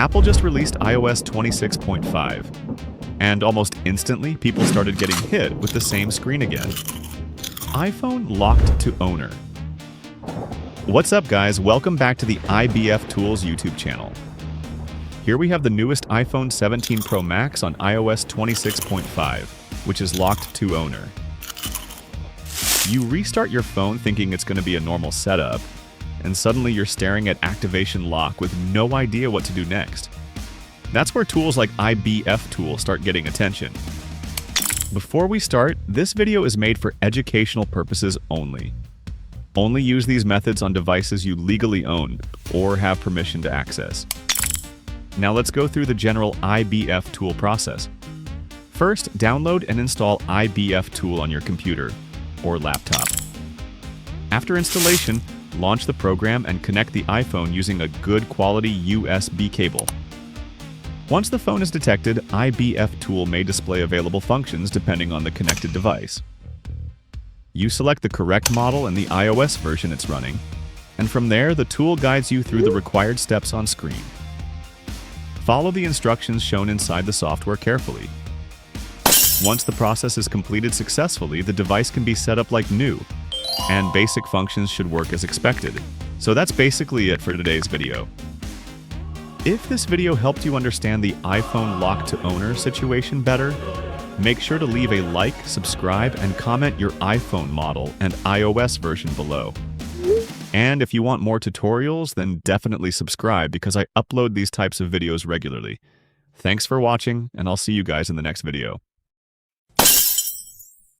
Apple just released iOS 26.5, and almost instantly people started getting hit with the same screen again. iPhone locked to owner. What's up, guys? Welcome back to the IBF Tools YouTube channel. Here we have the newest iPhone 17 Pro Max on iOS 26.5, which is locked to owner. You restart your phone thinking it's going to be a normal setup, and suddenly you're staring at activation lock with no idea what to do next. That's where tools like IBF Tool start getting attention. Before we start, this video is made for educational purposes only. Only use these methods on devices you legally own or have permission to access. Now let's go through the general IBF Tool process. First, download and install IBF Tool on your computer or laptop. After installation, launch the program and connect the iPhone using a good quality USB cable. Once the phone is detected, IBF Tool may display available functions depending on the connected device. You select the correct model and the iOS version it's running, and from there the tool guides you through the required steps on screen. Follow the instructions shown inside the software carefully. Once the process is completed successfully, the device can be set up like new, and basic functions should work as expected. So that's basically it for today's video. If this video helped you understand the iPhone lock to owner situation better, make sure to leave a like, subscribe, and comment your iPhone model and iOS version below. And if you want more tutorials, then definitely subscribe because I upload these types of videos regularly. Thanks for watching, and I'll see you guys in the next video.